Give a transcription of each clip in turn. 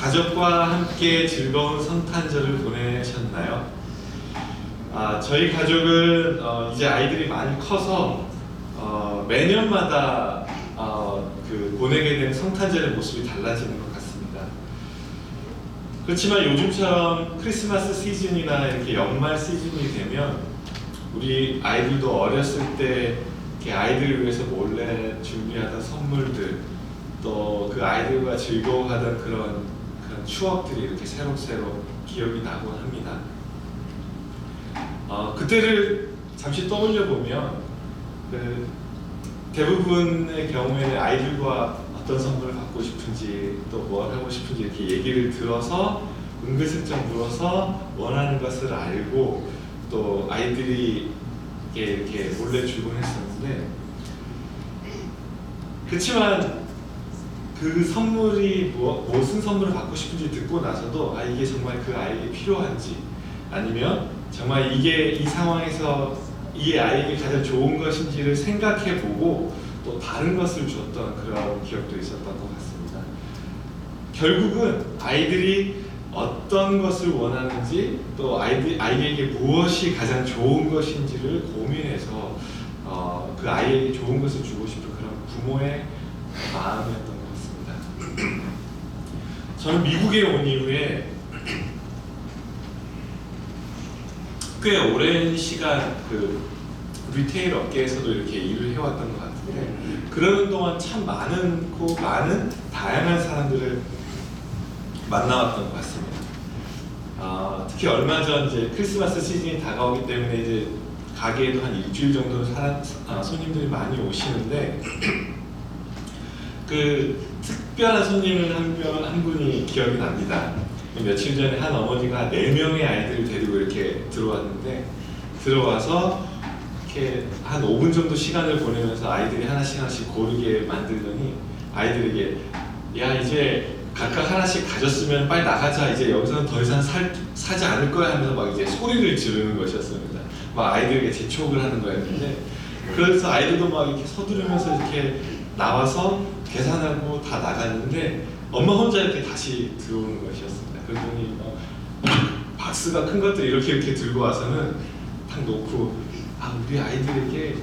가족과 함께 즐거운 성탄절을 보내셨나요? 저희 가족은 이제 아이들이 많이 커서 매년마다 보내게 되는 성탄절의 모습이 달라지는 것 같습니다. 그렇지만 요즘처럼 크리스마스 시즌이나 이렇게 연말 시즌이 되면 우리 아이들도 어렸을 때 이렇게 아이들을 위해서 몰래 준비하던 선물들, 또 그 아이들과 즐거워하던 그런 추억들이 이렇게 새록새록 기억이 나곤 합니다. 그때를 잠시 떠올려 보면 대부분의 경우에는 아이들과 어떤 선물을 받고 싶은지 또 뭘 하고 싶은지 이렇게 얘기를 들어서 은근슬쩍 물어서 원하는 것을 알고 또 아이들이 이렇게 몰래 주곤 했었는데, 그렇지만 그 선물이 무슨 선물을 받고 싶은지 듣고 나서도 이게 정말 그 아이에게 필요한지, 아니면 정말 이게 이 상황에서 이 아이에게 가장 좋은 것인지를 생각해보고 또 다른 것을 줬던 그런 기억도 있었던 것 같습니다. 결국은 아이들이 어떤 것을 원하는지 또 아이에게 무엇이 가장 좋은 것인지를 고민해서 그 아이에게 좋은 것을 주고 싶은 그런 부모의 마음이었던 것 같습니다. 저는 미국에 온 이후에 꽤 오랜 시간 리테일 업계에서도 이렇게 일을 해왔던 것 같은데, 그러는 동안 참 많은 다양한 사람들을 만나왔던 것 같습니다. 특히 얼마 전 이제 크리스마스 시즌이 다가오기 때문에 이제 가게에도 한 일주일 정도 손님들이 많이 오시는데, 그 특별한 손님을 한 분이 기억이 납니다. 며칠 전에 한 어머니가 4명의 아이들을 데리고 이렇게 들어왔는데, 들어와서 이렇게 한 5분 정도 시간을 보내면서 아이들이 하나씩 고르게 만들더니 아이들에게 야, 이제 각각 하나씩 가졌으면 빨리 나가자, 이제 여기서는 더 이상 사지 않을 거야 하면서 막 이제 소리를 지르는 것이었습니다. 막 아이들에게 재촉을 하는 거였는데, 그래서 아이들도 막 이렇게 서두르면서 이렇게 나와서 계산하고 다 나갔는데 엄마 혼자 이렇게 다시 들어오는 것이었습니다. 그랬더니 박스가 큰 것들 이렇게 들고 와서는 딱 놓고 우리 아이들에게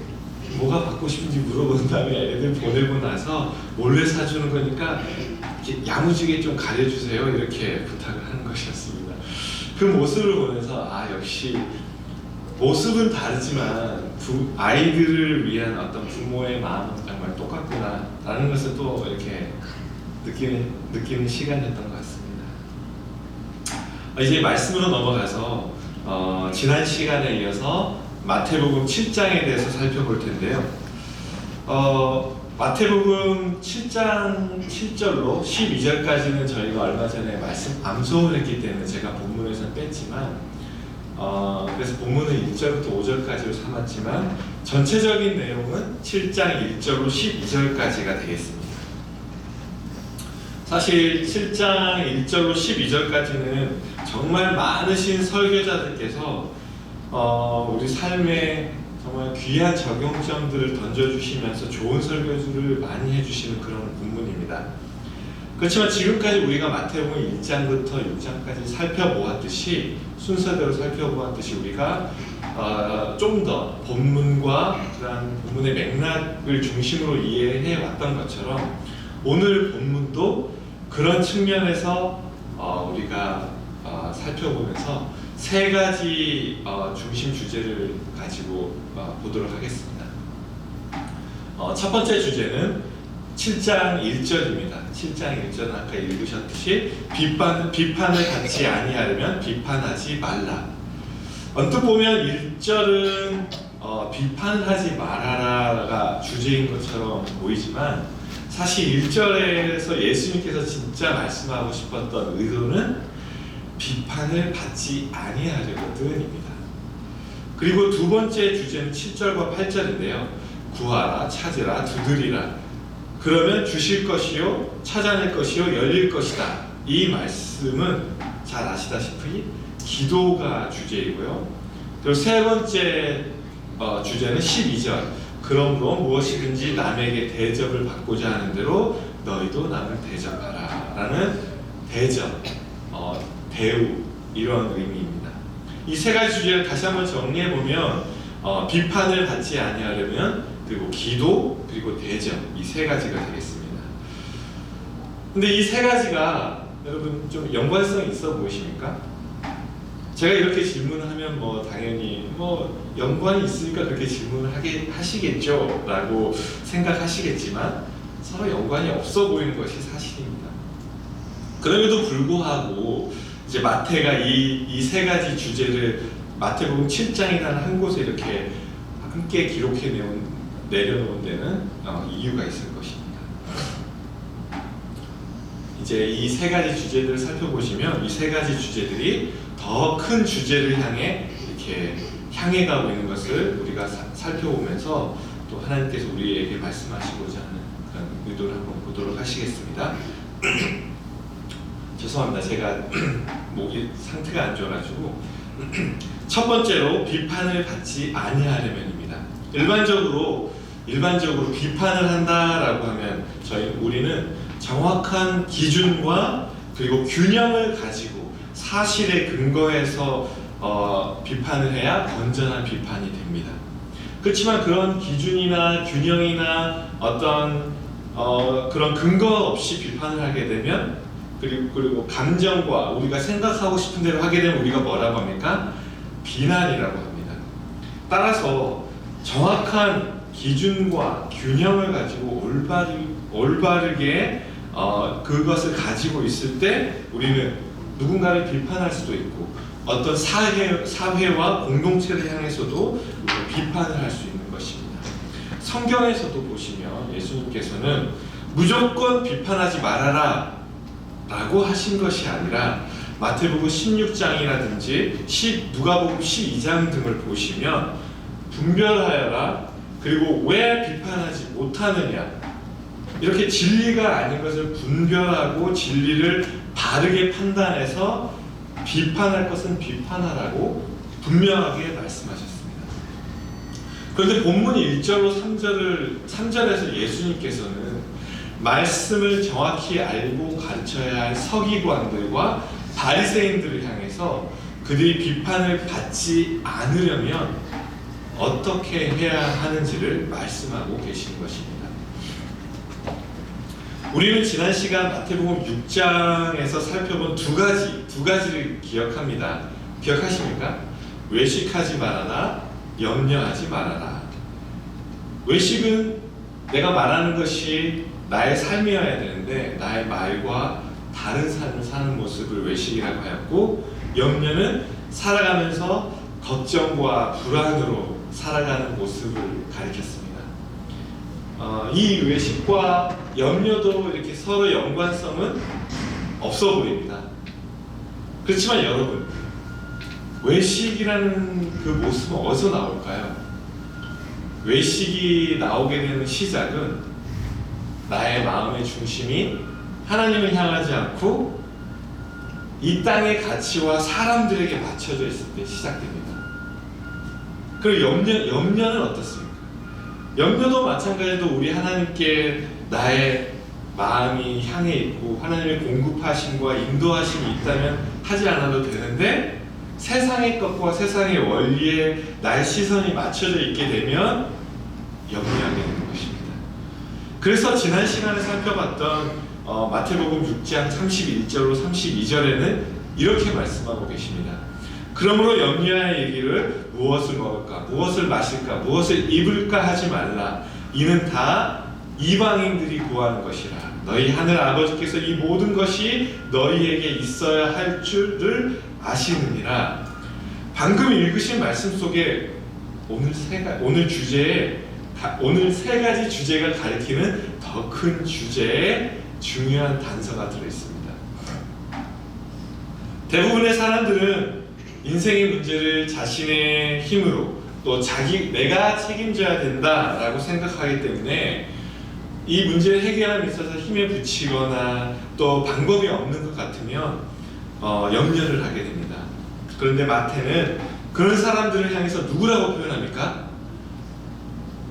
뭐가 받고 싶은지 물어본 다음에 애들 보내고 나서 몰래 사주는 거니까 이렇게 야무지게 좀 가려주세요, 이렇게 부탁을 하는 것이었습니다. 그 모습을 보면서 역시 모습은 다르지만 아이들을 위한 어떤 부모의 마음은 정말 똑같구나 라는 것을 또 이렇게 느끼는 시간이었던 것 같습니다. 이제 말씀으로 넘어가서 지난 시간에 이어서 마태복음 7장에 대해서 살펴볼 텐데요. 마태복음 7장 7절로 12절까지는 저희가 얼마 전에 암송을 했기 때문에 제가 본문에서 뺐지만, 그래서 본문은 1절부터 5절까지로 삼았지만 전체적인 내용은 7장 1절로 12절까지가 되겠습니다. 사실 7장 1절로 12절까지는 정말 많으신 설교자들께서 우리 삶에 정말 귀한 적용점들을 던져주시면서 좋은 설교를 많이 해주시는 그런 본문입니다. 그렇지만 지금까지 우리가 마태복음 1장부터 6장까지 살펴보았듯이, 순서대로 살펴보았듯이 우리가 좀 더 본문과 그런 본문의 맥락을 중심으로 이해해 왔던 것처럼 오늘 본문도 그런 측면에서 우리가 살펴보면서 3가지 중심 주제를 가지고 보도록 하겠습니다. 첫 번째 주제는 7장 1절입니다. 7장 1절은 아까 읽으셨듯이 비판을 갖지 아니하려면 비판하지 말라. 언뜻 보면 1절은 비판을 하지 말아라가 주제인 것처럼 보이지만, 사실 1절에서 예수님께서 진짜 말씀하고 싶었던 의도는 비판을 받지 아니하려거든입니다. 그리고 두 번째 주제는 7절과 8절인데요. 구하라, 찾으라, 두드리라. 그러면 주실 것이요, 찾아낼 것이요, 열릴 것이다. 이 말씀은 잘 아시다시피 기도가 주제이고요. 그리고 세 번째 주제는 12절. 그러므로 무엇이든지 남에게 대접을 받고자 하는 대로 너희도 남을 대접하라 라는 대접, 대우 이런 의미입니다. 이 세 가지 주제를 다시 한번 정리해 보면 비판을 받지 아니하려면, 그리고 기도, 그리고 대접, 이 세 가지가 되겠습니다. 근데 이 세 가지가 여러분 좀 연관성이 있어 보이십니까? 제가 이렇게 질문을 하면 당연히 연관이 있으니까 그렇게 질문을 하시겠죠 라고 생각하시겠지만, 서로 연관이 없어 보이는 것이 사실입니다. 그럼에도 불구하고 이제 마태가 이 세 가지 주제를 마태복음 7장이라는 한 곳에 이렇게 함께 내려놓은 데는 이유가 있을 것입니다. 이제 이 세 가지 주제들을 살펴보시면 이 세 가지 주제들이 더 큰 주제를 향해 가고 있는 것을 우리가 살펴보면서 또 하나님께서 우리에게 말씀하시고자 하는 그런 의도를 한번 보도록 하시겠습니다. 죄송합니다. 제가 목이 상태가 안 좋아가지고. 첫 번째로 비판을 받지 아니하려면입니다. 일반적으로 비판을 한다라고 하면 우리는 정확한 기준과 그리고 균형을 가지고 사실에 근거해서 비판을 해야 건전한 비판이 됩니다. 그렇지만 그런 기준이나 균형이나 어떤 그런 근거 없이 비판을 하게 되면, 그리고 감정과 우리가 생각하고 싶은 대로 하게 되면 우리가 뭐라고 합니까? 비난이라고 합니다. 따라서 정확한 기준과 균형을 가지고 올바르게 그것을 가지고 있을 때 우리는 누군가를 비판할 수도 있고, 어떤 사회와 공동체를 향해서도 비판을 할 수 있는 것입니다. 성경에서도 보시면 예수님께서는 무조건 비판하지 말아라 라고 하신 것이 아니라, 마태복음 16장이라든지 누가복음 12장 등을 보시면 분별하여라, 그리고 왜 비판하지 못하느냐, 이렇게 진리가 아닌 것을 분별하고 진리를 바르게 판단해서 비판할 것은 비판하라고 분명하게 말씀하셨습니다. 그런데 본문 1절로 3절에서 예수님께서는 말씀을 정확히 알고 가르쳐야 할 서기관들과 바리새인들을 향해서 그들이 비판을 받지 않으려면 어떻게 해야 하는지를 말씀하고 계시는 것입니다. 우리는 지난 시간 마태복음 6장에서 살펴본 두 가지를 기억합니다. 기억하십니까? 외식하지 말아라, 염려하지 말아라. 외식은 내가 말하는 것이 나의 삶이어야 되는데 나의 말과 다른 삶을 사는 모습을 외식이라고 하였고, 염려는 살아가면서 걱정과 불안으로 살아가는 모습을 가리켰습니다. 이 외식과 염려도 이렇게 서로 연관성은 없어 보입니다. 그렇지만 여러분, 외식이라는 그 모습은 어디서 나올까요? 외식이 나오게 되는 시작은 나의 마음의 중심이 하나님을 향하지 않고 이 땅의 가치와 사람들에게 맞춰져 있을 때 시작됩니다. 그리고 염려는 어떻습니까? 염려도 마찬가지로 우리 하나님께 나의 마음이 향해 있고 하나님의 공급하심과 인도하심이 있다면 하지 않아도 되는데, 세상의 것과 세상의 원리에 나의 시선이 맞춰져 있게 되면 염려하게 되는 것입니다. 그래서 지난 시간에 살펴봤던 마태복음 6장 31절로 32절에는 이렇게 말씀하고 계십니다. 그러므로 염려하여 이르기를 무엇을 먹을까, 무엇을 마실까, 무엇을 입을까 하지 말라. 이는 다 이방인들이 구하는 것이라. 너희 하늘 아버지께서 이 모든 것이 너희에게 있어야 할 줄을 아시느니라. 방금 읽으신 말씀 속에 오늘 세 가지 주제가 가리키는 더 큰 주제에 중요한 단서가 들어있습니다. 대부분의 사람들은 인생의 문제를 자신의 힘으로 또 내가 책임져야 된다라고 생각하기 때문에 이 문제를 해결함에 있어서 힘에 부치거나 또 방법이 없는 것 같으면 염려를 하게 됩니다. 그런데 마태는 그런 사람들을 향해서 누구라고 표현합니까?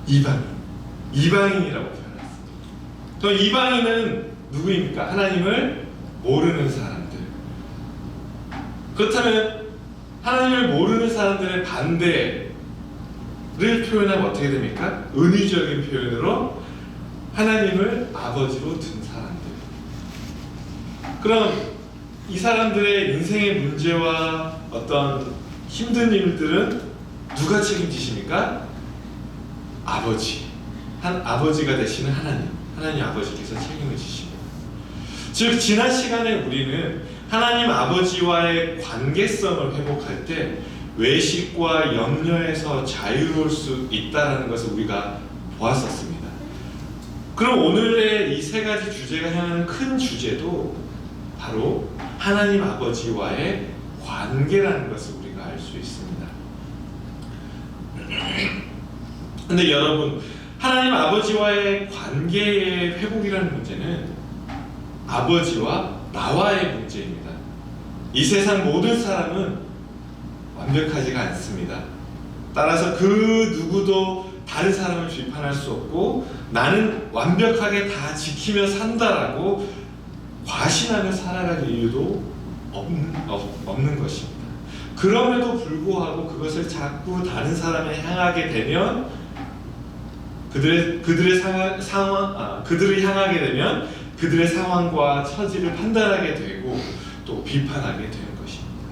이방인이라고 표현했습니다. 또 이방인은 누구입니까? 하나님을 모르는 사람들. 그렇다면 하나님을 모르는 사람들의 반대를 표현하면 어떻게 됩니까? 은유적인 표현으로 하나님을 아버지로 둔 사람들. 그럼 이 사람들의 인생의 문제와 어떤 힘든 일들은 누가 책임지십니까? 아버지. 아버지가 되시는 하나님 아버지께서 책임을 지십니다. 즉 지난 시간에 우리는 하나님 아버지와의 관계성을 회복할 때 외식과 염려에서 자유로울 수 있다는 것을 우리가 보았었습니다. 그럼 오늘의 이 세 가지 주제가 향하는 큰 주제도 바로 하나님 아버지와의 관계라는 것을 우리가 알 수 있습니다. 근데 여러분, 하나님 아버지와의 관계의 회복이라는 문제는 아버지와 나와의 문제입니다. 이 세상 모든 사람은 완벽하지가 않습니다. 따라서 그 누구도 다른 사람을 비판할 수 없고 나는 완벽하게 다 지키며 산다라고 과신하며 살아갈 이유도 없는 것입니다. 그럼에도 불구하고 그것을 자꾸 다른 사람에 향하게 되면 그들을 향하게 되면 그들의 상황과 처지를 판단하게 되고 또 비판하게 되는 것입니다.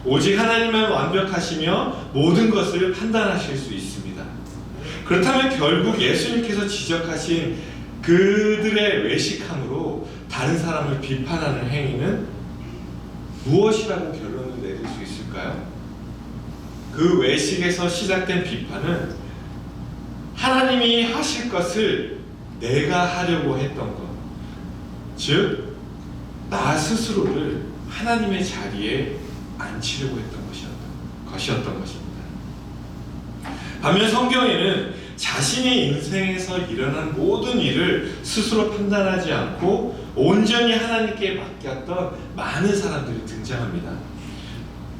오직 하나님만 완벽하시며 모든 것을 판단하실 수 있습니다. 그렇다면 결국 예수님께서 지적하신 그들의 외식함으로 다른 사람을 비판하는 행위는 무엇이라고 결론을 내릴 수 있을까요? 그 외식에서 시작된 비판은 하나님이 하실 것을 내가 하려고 했던 것, 즉 나 스스로를 하나님의 자리에 앉히려고 했던 것이었던 것입니다. 반면 성경에는 자신의 인생에서 일어난 모든 일을 스스로 판단하지 않고 온전히 하나님께 맡겼던 많은 사람들이 등장합니다.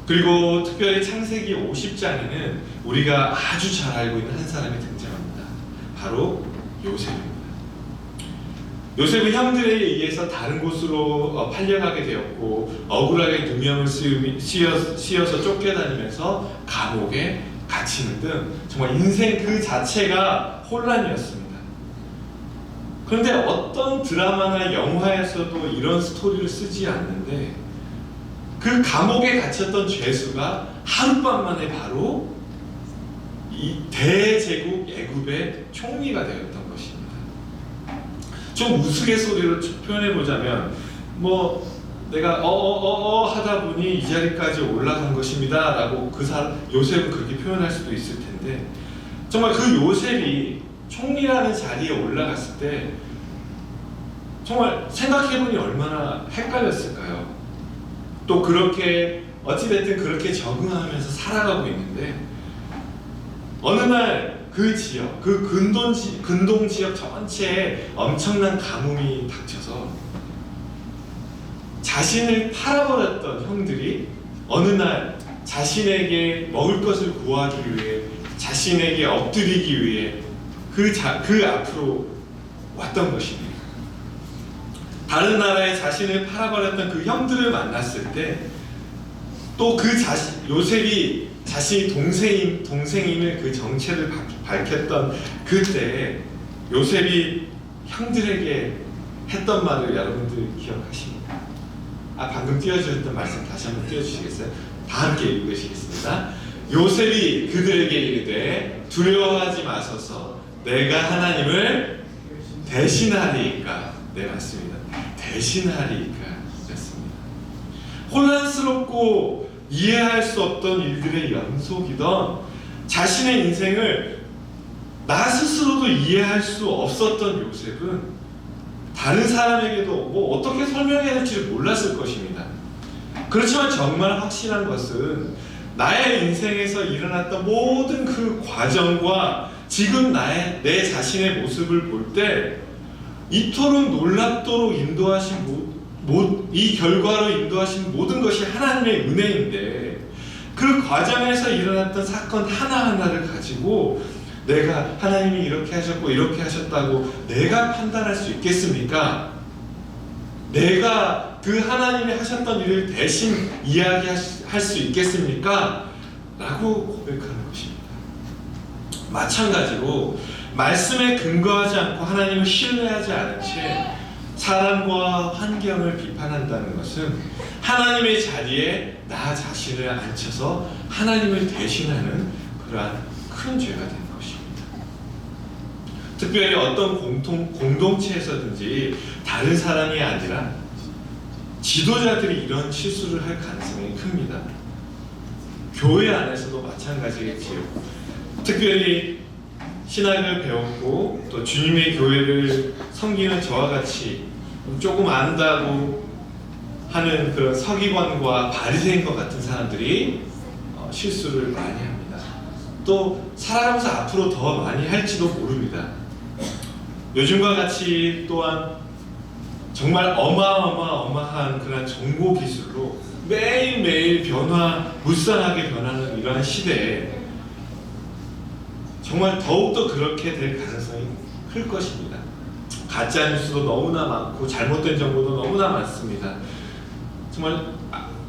그리고 특별히 창세기 50장에는 우리가 아주 잘 알고 있는 한 사람이 등장합니다. 바로 요셉입니다. 요셉은 형들에 의해서 다른 곳으로 팔려가게 되었고 억울하게 누명을 씌어서 쫓겨다니면서 감옥에 갇히는 등 정말 인생 그 자체가 혼란이었습니다. 그런데 어떤 드라마나 영화에서도 이런 스토리를 쓰지 않는데 그 감옥에 갇혔던 죄수가 하룻밤 만에 바로 이 대제국 애굽의 총리가 되었던 것입니다. 좀 우스갯소리로 표현해보자면 내가 하다 보니 이 자리까지 올라간 것입니다 라고 요셉은 그렇게 표현할 수도 있을 텐데 정말 그 요셉이 총리라는 자리에 올라갔을 때 정말 생각해보니 얼마나 헷갈렸을까요? 또 그렇게 어찌됐든 그렇게 적응하면서 살아가고 있는데 어느 날 그 지역, 그 근동 지역 전체에 엄청난 가뭄이 닥쳐서 자신을 팔아버렸던 형들이 어느 날 자신에게 먹을 것을 구하기 위해 자신에게 엎드리기 위해 그 앞으로 왔던 것입니다. 다른 나라에 자신을 팔아버렸던 그 형들을 만났을 때 또 요셉이 자신이 동생임을 그 정체를 밝혔던 그때 요셉이 형들에게 했던 말을 여러분들 기억하십니까? 방금 띄워주셨던 말씀 다시 한번 띄워주시겠어요? 다 함께 읽으시겠습니다. 요셉이 그들에게 이르되 두려워하지 마소서 내가 하나님을 대신하리이까. 네, 맞습니다. 대신하리이까 였습니다. 혼란스럽고 이해할 수 없던 일들의 연속이던 자신의 인생을 나 스스로도 이해할 수 없었던 요셉은 다른 사람에게도 어떻게 설명해야 될지를 몰랐을 것입니다. 그렇지만 정말 확실한 것은 나의 인생에서 일어났던 모든 그 과정과 지금 내 자신의 모습을 볼 때 이토록 놀랍도록 이 결과로 인도하신 모든 것이 하나님의 은혜인데 그 과정에서 일어났던 사건 하나하나를 가지고 내가 하나님이 이렇게 하셨고 이렇게 하셨다고 내가 판단할 수 있겠습니까? 내가 그 하나님이 하셨던 일을 대신 이야기할 수 있겠습니까? 라고 고백하는 것입니다. 마찬가지로 말씀에 근거하지 않고 하나님을 신뢰하지 않은 채 사람과 환경을 비판한다는 것은 하나님의 자리에 나 자신을 앉혀서 하나님을 대신하는 그러한 큰 죄가 되는 것입니다. 특별히 어떤 공동체에서든지 다른 사람이 아니라 지도자들이 이런 실수를 할 가능성이 큽니다. 교회 안에서도 마찬가지겠지요. 특별히 신학을 배웠고 또 주님의 교회를 섬기는 저와 같이 조금 안다고 하는 그런 서기관과 바리새인과 같은 사람들이 실수를 많이 합니다. 또 살아가면서 앞으로 더 많이 할지도 모릅니다. 요즘과 같이 또한 정말 어마어마한 그런 정보 기술로 매일매일 무쌍하게 변하는 이러한 시대에 정말 더욱더 그렇게 될 가능성이 클 것입니다. 가짜 뉴스도 너무나 많고 잘못된 정보도 너무나 많습니다. 정말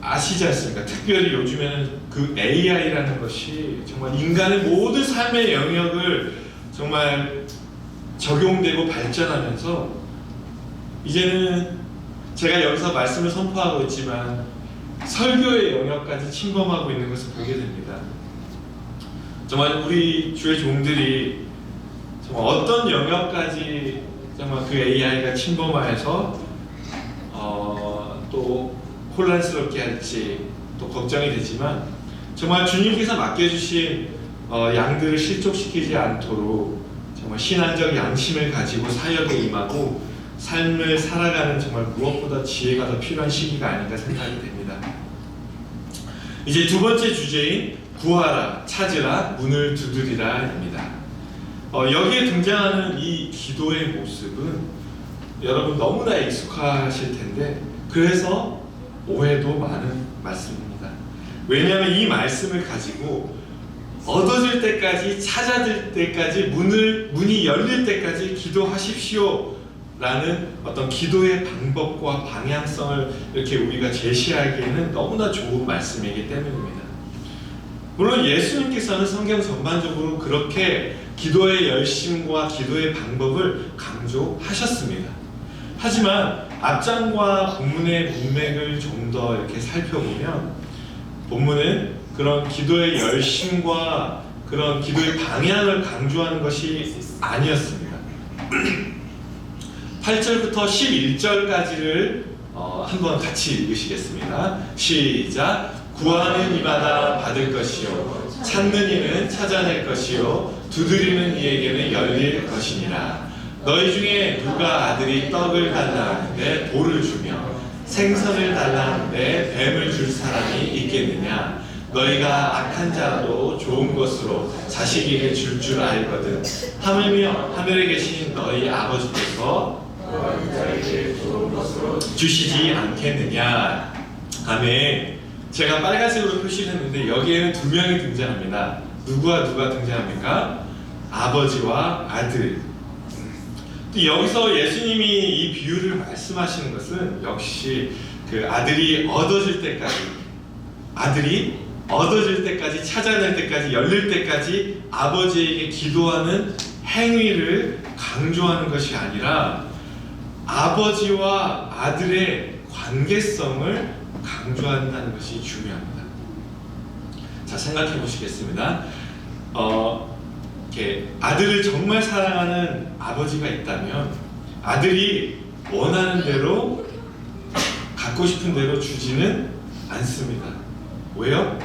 아시지 않습니까? 특별히 요즘에는 그 AI라는 것이 정말 인간의 모든 삶의 영역을 정말 적용되고 발전하면서 이제는 제가 여기서 말씀을 선포하고 있지만 설교의 영역까지 침범하고 있는 것을 보게 됩니다. 정말 우리 주의 종들이 정말 어떤 영역까지 정말 그 AI가 침범하여서 또 혼란스럽게 할지 또 걱정이 되지만 정말 주님께서 맡겨주신 양들을 실족시키지 않도록 정말 신앙적 양심을 가지고 사역에 임하고 삶을 살아가는 정말 무엇보다 지혜가 더 필요한 시기가 아닌가 생각이 됩니다. 이제 두 번째 주제인 구하라, 찾으라, 문을 두드리라입니다. 여기에 등장하는 이 기도의 모습은 여러분 너무나 익숙하실 텐데 그래서 오해도 많은 말씀입니다. 왜냐하면 이 말씀을 가지고 얻어질 때까지 찾아들 때까지 문이 열릴 때까지 기도하십시오 라는 어떤 기도의 방법과 방향성을 이렇게 우리가 제시하기에는 너무나 좋은 말씀이기 때문입니다. 물론 예수님께서는 성경 전반적으로 그렇게 기도의 열심과 기도의 방법을 강조하셨습니다. 하지만 앞장과 본문의 문맥을 좀 더 이렇게 살펴보면 본문은 그런 기도의 열심과 그런 기도의 방향을 강조하는 것이 아니었습니다. 8절부터 11절까지를 한번 같이 읽으시겠습니다. 시작. 구하는 이마다 받을 것이요 찾는 이는 찾아낼 것이요 두드리는 이에게는 열릴 것이니라. 너희 중에 누가 아들이 떡을 달라 하는데 돌을 주며 생선을 달라 하는데 뱀을 줄 사람이 있겠느냐. 너희가 악한 자도 좋은 것으로 자식에게 줄 알거든. 하물며 하늘에 계신 너희 아버지께서 주시지 않겠느냐. 아멘. 제가 빨간색으로 표시를 했는데 여기에는 두 명이 등장합니다. 누가 등장합니까? 아버지와 아들. 여기서 예수님이 이 비유를 말씀하시는 것은 역시 그 아들이 얻어질 때까지 찾아낼 때까지 열릴 때까지 아버지에게 기도하는 행위를 강조하는 것이 아니라 아버지와 아들의 관계성을 강조한다는 것이 중요합니다. 자, 생각해 보시겠습니다. 이렇게 아들을 정말 사랑하는 아버지가 있다면 아들이 원하는 대로 갖고 싶은 대로 주지는 않습니다. 왜요?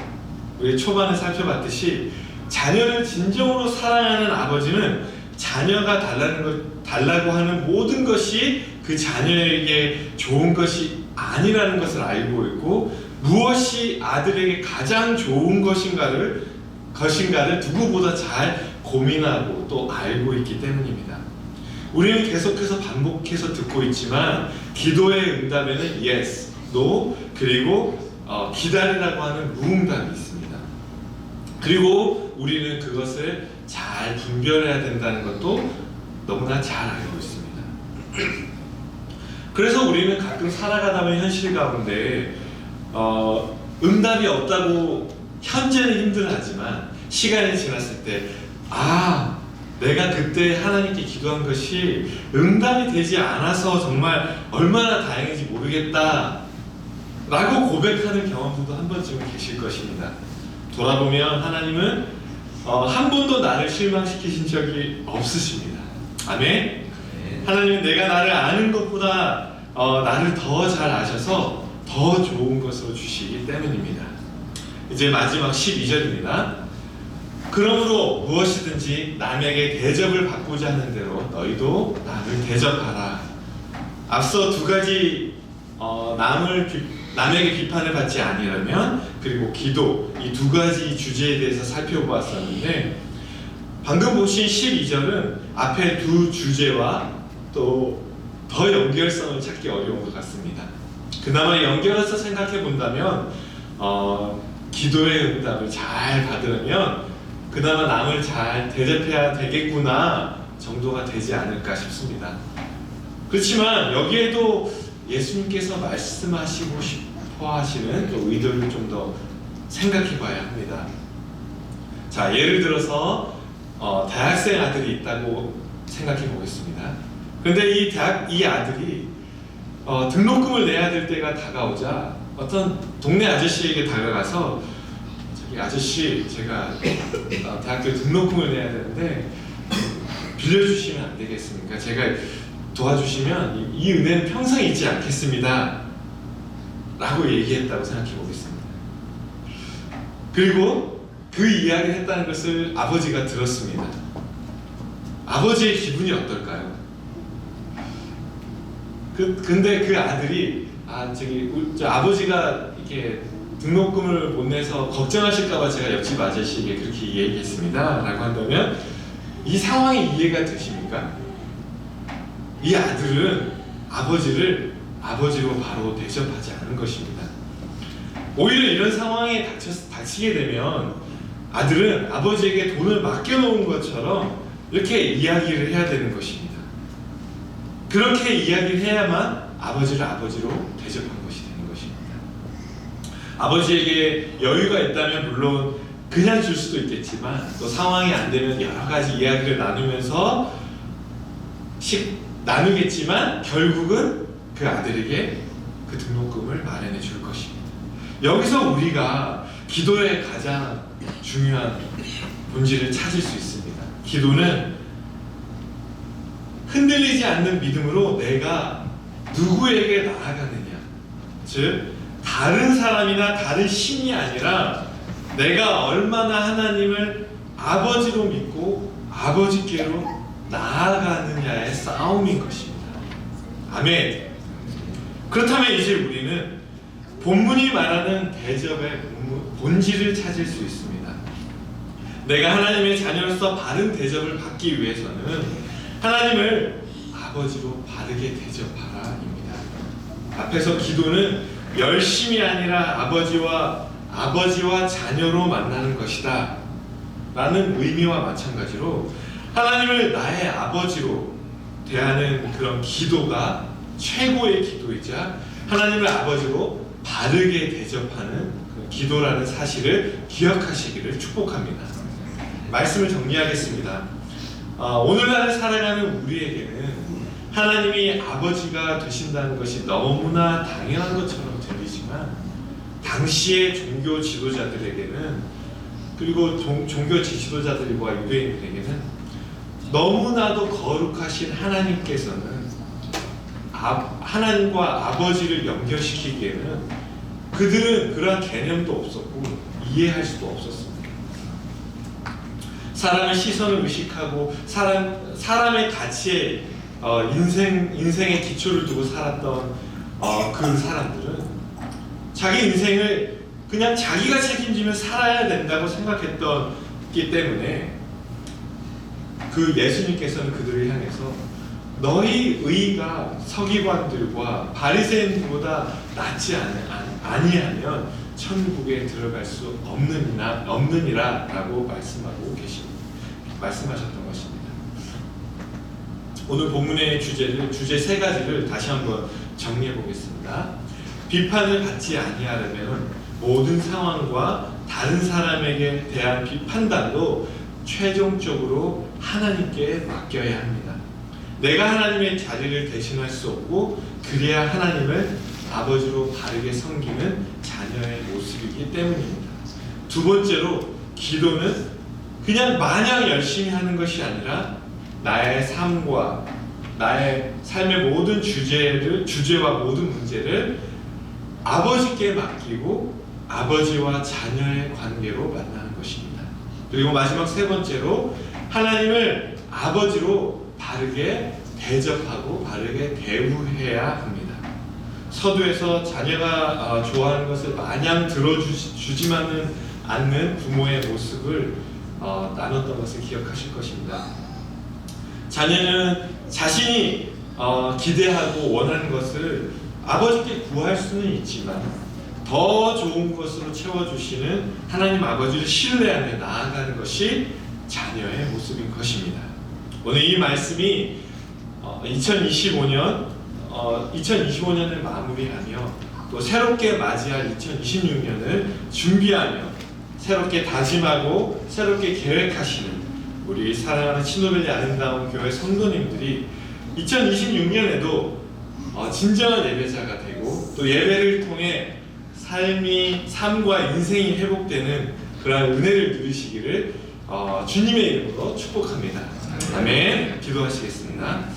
우리 초반에 살펴봤듯이 자녀를 진정으로 사랑하는 아버지는 자녀가 달라고 하는 모든 것이 그 자녀에게 좋은 것이 아니라는 것을 알고 있고 무엇이 아들에게 가장 좋은 것인가를 누구보다 잘 고민하고 또 알고 있기 때문입니다. 우리는 계속해서 반복해서 듣고 있지만 기도의 응답에는 yes, no, 그리고 기다리라고 하는 무응답이 있습니다. 그리고 우리는 그것을 잘 분별해야 된다는 것도 너무나 잘 알고 있습니다. 그래서 우리는 가끔 살아가다 보면 현실 가운데 응답이 없다고 현재는 힘들어하지만 시간이 지났을 때 내가 그때 하나님께 기도한 것이 응답이 되지 않아서 정말 얼마나 다행인지 모르겠다 라고 고백하는 경험들도 한 번쯤은 계실 것입니다. 돌아보면 하나님은 한 번도 나를 실망시키신 적이 없으십니다. 아멘. 하나님은 내가 나를 아는 것보다 나를 더 잘 아셔서 더 좋은 것으로 주시기 때문입니다. 이제 마지막 12절입니다. 그러므로 무엇이든지 남에게 대접을 받고자 하는 대로 너희도 남을 대접하라. 앞서 두 가지 남에게 비판을 받지 아니하면 그리고 기도, 이 두 가지 주제에 대해서 살펴보았었는데 방금 보신 12절은 앞에 두 주제와 또 더 연결성을 찾기 어려운 것 같습니다. 그나마 연결해서 생각해 본다면 기도의 응답을 잘 받으려면 그나마 남을 잘 대접해야 되겠구나 정도가 되지 않을까 싶습니다. 그렇지만 여기에도 예수님께서 말씀하시고 싶어 하시는 또 의도를 좀 더 생각해 봐야 합니다. 자, 예를 들어서 대학생 아들이 있다고 생각해 보겠습니다. 그런데 이 아들이 등록금을 내야 될 때가 다가오자 어떤 동네 아저씨에게 다가가서 저기 아저씨, 제가 대학교 등록금을 내야 되는데 빌려주시면 안 되겠습니까? 제가 도와주시면 이 은혜는 평생 잊지 않겠습니다 라고 얘기했다고 생각해 보겠습니다. 그리고 그 이야기를 했다는 것을 아버지가 들었습니다. 아버지의 기분이 어떨까요? 근데 그 아들이 아버지가 이렇게 등록금을 못 내서 걱정하실까봐 제가 옆집 아저씨에게 그렇게 얘기했습니다 라고 한다면 이 상황이 이해가 되십니까? 이 아들은 아버지를 아버지로 바로 대접하지 않은 것입니다. 오히려 이런 상황에 닥치게 되면 아들은 아버지에게 돈을 맡겨놓은 것처럼 이렇게 이야기를 해야 되는 것입니다. 그렇게 이야기를 해야만 아버지를 아버지로 대접한 것이 되는 것입니다. 아버지에게 여유가 있다면 물론 그냥 줄 수도 있겠지만 또 상황이 안 되면 여러 가지 이야기를 나누겠지만 결국은 그 아들에게 그 등록금을 마련해 줄 것입니다. 여기서 우리가 기도의 가장 중요한 본질을 찾을 수 있습니다. 기도는 흔들리지 않는 믿음으로 내가 누구에게 나아가느냐, 즉 다른 사람이나 다른 신이 아니라 내가 얼마나 하나님을 아버지로 믿고 아버지께로 나아가느냐의 싸움인 것입니다. 아멘. 그렇다면 이제 우리는 본문이 말하는 대접의 본질을 찾을 수 있습니다. 내가 하나님의 자녀로서 바른 대접을 받기 위해서는 하나님을 아버지로 바르게 대접하라입니다. 앞에서 기도는 열심이 아니라 아버지와 자녀로 만나는 것이다 라는 의미와 마찬가지로 하나님을 나의 아버지로 대하는 그런 기도가 최고의 기도이자 하나님을 아버지로 바르게 대접하는 기도라는 사실을 기억하시기를 축복합니다. 말씀을 정리하겠습니다. 오늘날을 살아가는 우리에게는 하나님이 아버지가 되신다는 것이 너무나 당연한 것처럼 들리지만 당시의 종교 지도자들에게는 그리고 종교 지도자들과 유대인들에게는 너무나도 거룩하신 하나님께서는 하나님과 아버지를 연결시키기에는 그들은 그러한 개념도 없었고 이해할 수도 없었습니다. 사람의 시선을 의식하고 사람의 가치에 인생의 기초를 두고 살았던 그 사람들은 자기 인생을 그냥 자기가 책임지며 살아야 된다고 생각했기 때문에 그 예수님께서는 그들을 향해서 너희 의가 서기관들과 바리새인들보다 낫지 아니하면 천국에 들어갈 수 없느니라 라고 말씀하셨던 것입니다. 오늘 본문의 주제 세 가지를 다시 한번 정리해 보겠습니다. 비판을 받지 아니하려면 모든 상황과 다른 사람에게 대한 판단도 최종적으로 하나님께 맡겨야 합니다. 내가 하나님의 자리를 대신할 수 없고 그래야 하나님을 아버지로 바르게 섬기는 자녀의 모습이기 때문입니다. 두 번째로 기도는 그냥 마냥 열심히 하는 것이 아니라 나의 삶과 나의 삶의 모든 주제와 모든 문제를 아버지께 맡기고 아버지와 자녀의 관계로 만나는 것입니다. 그리고 마지막 세 번째로 하나님을 아버지로 바르게 대접하고 바르게 대우해야 합니다. 서두에서 자녀가 좋아하는 것을 마냥 들어주지만은 않는 부모의 모습을 나눴던 것을 기억하실 것입니다. 자녀는 자신이 기대하고 원하는 것을 아버지께 구할 수는 있지만 더 좋은 것으로 채워주시는 하나님 아버지를 신뢰하며 나아가는 것이 자녀의 모습인 것입니다. 오늘 이 말씀이 2025년을 마무리하며 또 새롭게 맞이할 2026년을 준비하며 새롭게 다짐하고 새롭게 계획하시는 우리 사랑하는 신노벨리 아름다운 교회 성도님들이 2026년에도 진정한 예배자가 되고 또 예배를 통해 삶과 인생이 회복되는 그러한 은혜를 누리시기를 주님의 이름으로 축복합니다. 아멘. 기도하시겠습니다.